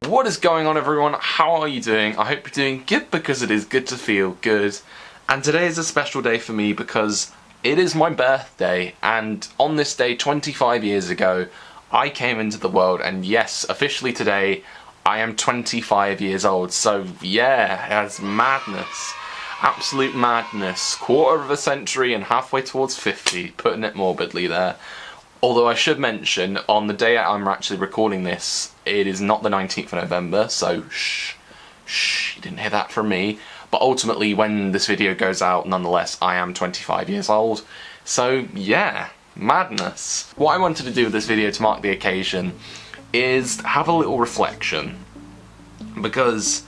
What is going on, everyone? How are you doing? I hope you're doing good, because it is good to feel good. And today is a special day for me because it is my birthday, and on this day 25 years ago I came into the world, and yes, officially today I am 25 years old. So yeah, that's madness. Absolute madness. Quarter of a century and halfway towards 50, putting it morbidly there. Although I should mention, on the day I'm actually recording this, it is not the 19th of November, so shh, you didn't hear that from me. But ultimately, when this video goes out, nonetheless, I am 25 years old. So yeah, madness. What I wanted to do with this video to mark the occasion is have a little reflection. Because,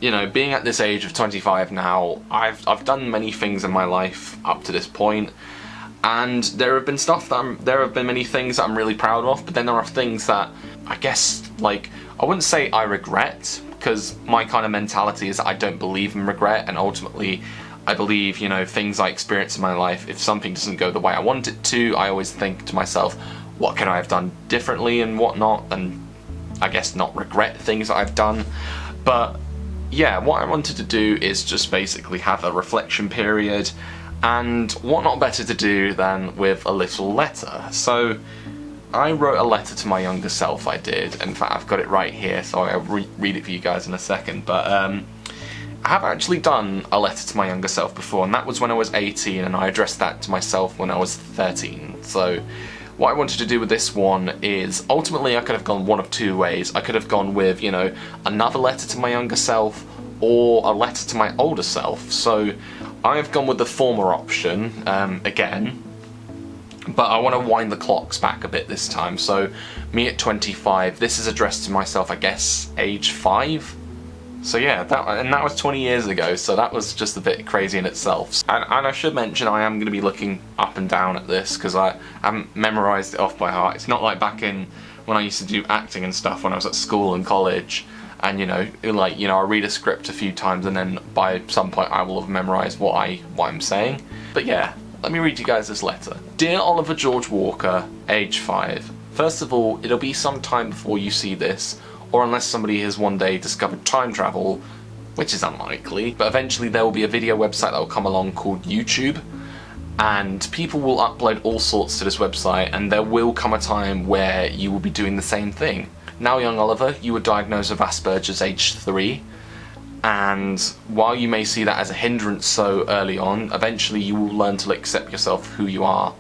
you know, being at this age of 25 now, I've done many things in my life up to this point. And there have been many things that I'm really proud of, but then there are things that I guess, like, I wouldn't say I regret, because my kind of mentality is that I don't believe in regret, and ultimately I believe, you know, things I experience in my life, if something doesn't go the way I want it to, I always think to myself, what can I have done differently and whatnot, and I guess not regret things that I've done. But yeah, what I wanted to do is just basically have a reflection period. And what not better to do than with a little letter. So I wrote a letter to my younger self, I did. In fact, I've got it right here, so I'll read it for you guys in a second. But I have actually done a letter to my younger self before, and that was when I was 18, and I addressed that to myself when I was 13. So what I wanted to do with this one is, ultimately I could have gone one of two ways. I could have gone with, you know, another letter to my younger self, or a letter to my older self. So I've gone with the former option, again, but I want to wind the clocks back a bit this time. So me at 25, this is addressed to myself, I guess, age 5. So yeah, that was 20 years ago, so that was just a bit crazy in itself. And I should mention, I am going to be looking up and down at this, because I haven't memorised it off by heart. It's not like back in when I used to do acting and stuff when I was at school and college. And I read a script a few times, and then by some point I will have memorised what I'm saying. But yeah, let me read you guys this letter. Dear Oliver George Walker, age 5. First of all, it'll be some time before you see this, or unless somebody has one day discovered time travel, which is unlikely, but eventually there will be a video website that will come along called YouTube, and people will upload all sorts to this website, and there will come a time where you will be doing the same thing. Now, young Oliver, you were diagnosed with Asperger's age 3, and while you may see that as a hindrance so early on, eventually you will learn to accept yourself for who you are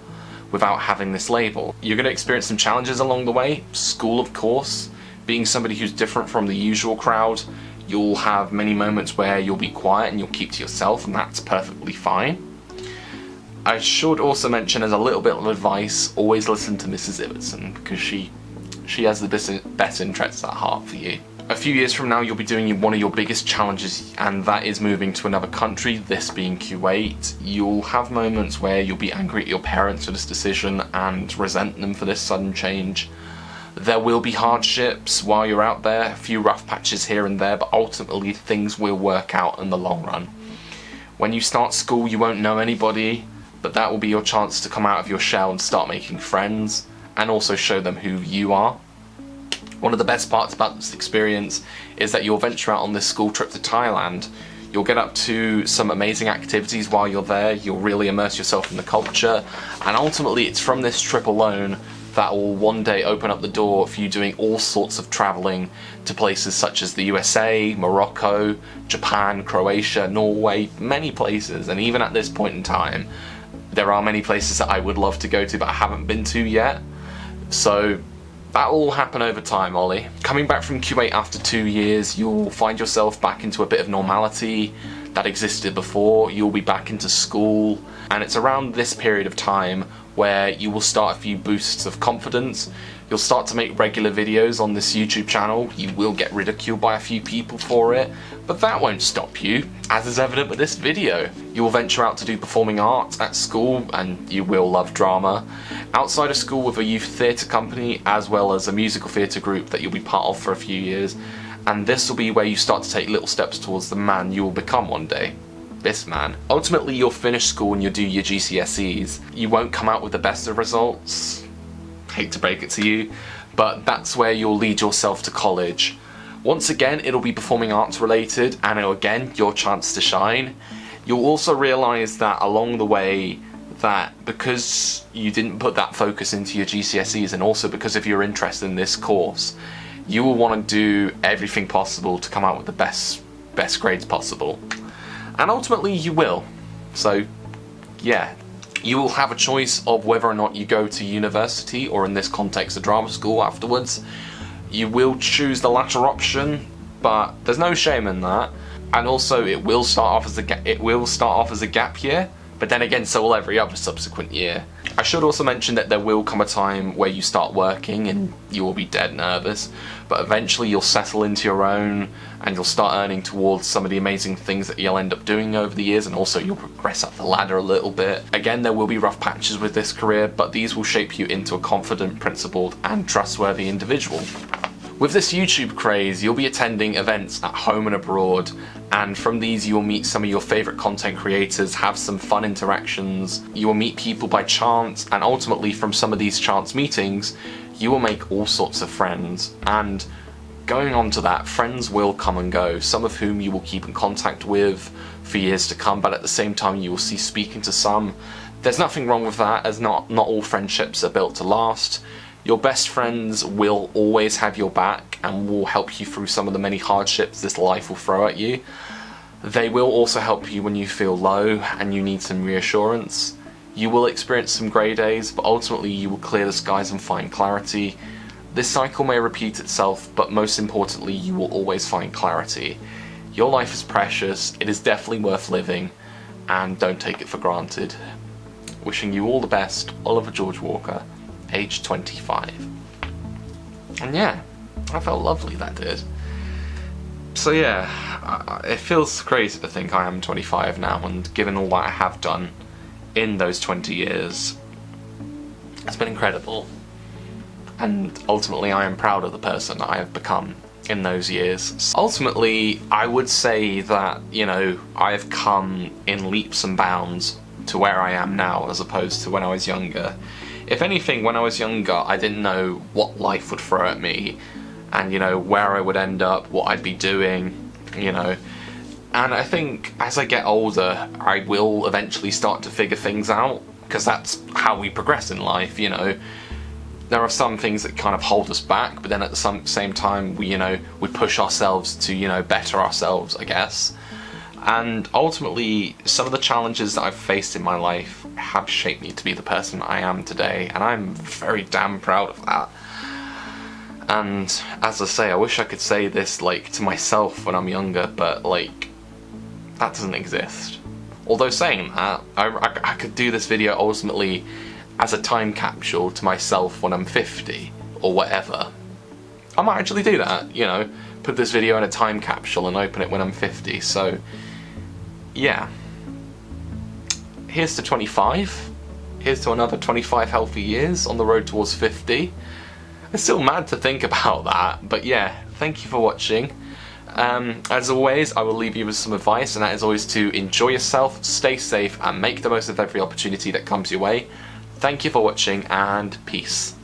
without having this label. You're going to experience some challenges along the way. School, of course. Being somebody who's different from the usual crowd, you'll have many moments where you'll be quiet and you'll keep to yourself, and that's perfectly fine. I should also mention, as a little bit of advice, always listen to Mrs. Ibbotson, because she has the best interests at heart for you. A few years from now, you'll be doing one of your biggest challenges, and that is moving to another country, this being Kuwait. You'll have moments where you'll be angry at your parents for this decision and resent them for this sudden change. There will be hardships while you're out there, a few rough patches here and there, but ultimately things will work out in the long run. When you start school, you won't know anybody, but that will be your chance to come out of your shell and start making friends, and also show them who you are. One of the best parts about this experience is that you'll venture out on this school trip to Thailand. You'll get up to some amazing activities while you're there, you'll really immerse yourself in the culture, and ultimately it's from this trip alone that will one day open up the door for you doing all sorts of travelling to places such as the USA, Morocco, Japan, Croatia, Norway, many places. And even at this point in time, there are many places that I would love to go to but I haven't been to yet. So that will all happen over time, Ollie. Coming back from Kuwait after 2 years, you'll find yourself back into a bit of normality that existed before. You'll be back into school, and it's around this period of time where you will start a few boosts of confidence. You'll start to make regular videos on this YouTube channel. You will get ridiculed by a few people for it, but that won't stop you, as is evident with this video. You will venture out to do performing arts at school, and you will love drama. Outside of school with a youth theatre company, as well as a musical theatre group that you'll be part of for a few years, and this will be where you start to take little steps towards the man you will become one day. This man. Ultimately, you'll finish school and you'll do your GCSEs. You won't come out with the best of results. Hate to break it to you, but that's where you'll lead yourself to college. Once again, it'll be performing arts related, and it'll, again, your chance to shine. You'll also realise that along the way, that because you didn't put that focus into your GCSEs, and also because of your interest in this course, you will want to do everything possible to come out with the best grades possible. And ultimately you will. So yeah, you will have a choice of whether or not you go to university, or in this context a drama school afterwards. You will choose the latter option, but there's no shame in that. And also it will start off as a gap year, but then again, so will every other subsequent year. I should also mention that there will come a time where you start working and you will be dead nervous, but eventually you'll settle into your own and you'll start earning towards some of the amazing things that you'll end up doing over the years, and also you'll progress up the ladder a little bit. Again, there will be rough patches with this career, but these will shape you into a confident, principled and trustworthy individual. With this YouTube craze, you'll be attending events at home and abroad, and from these you will meet some of your favourite content creators, have some fun interactions, you will meet people by chance, and ultimately from some of these chance meetings, you will make all sorts of friends. And going on to that, friends will come and go, some of whom you will keep in contact with for years to come, but at the same time you will cease speaking to some. There's nothing wrong with that, as not all friendships are built to last. Your best friends will always have your back and will help you through some of the many hardships this life will throw at you. They will also help you when you feel low and you need some reassurance. You will experience some grey days, but ultimately you will clear the skies and find clarity. This cycle may repeat itself, but most importantly, you will always find clarity. Your life is precious, it is definitely worth living, and don't take it for granted. Wishing you all the best, Oliver George Walker, age 25. And yeah, I felt lovely, that did. So yeah, it feels crazy to think I am 25 now, and given all that I have done in those 20 years, it's been incredible. And ultimately I am proud of the person I have become in those years. Ultimately, I would say that, you know, I have come in leaps and bounds to where I am now as opposed to when I was younger. If anything, when I was younger, I didn't know what life would throw at me and, you know, where I would end up, what I'd be doing, you know. And I think as I get older, I will eventually start to figure things out, because that's how we progress in life, you know. There are some things that kind of hold us back, but then at the same time, we push ourselves to, you know, better ourselves, I guess. And ultimately, some of the challenges that I've faced in my life have shaped me to be the person I am today, and I'm very damn proud of that. And as I say, I wish I could say this, like, to myself when I'm younger, but, like, that doesn't exist. Although saying that, I could do this video ultimately as a time capsule to myself when I'm 50, or whatever. I might actually do that, you know, put this video in a time capsule and open it when I'm 50, so yeah. Here's to 25. Here's to another 25 healthy years on the road towards 50. It's still mad to think about that, but yeah, thank you for watching. As always, I will leave you with some advice, and that is always to enjoy yourself, stay safe, and make the most of every opportunity that comes your way. Thank you for watching, and peace.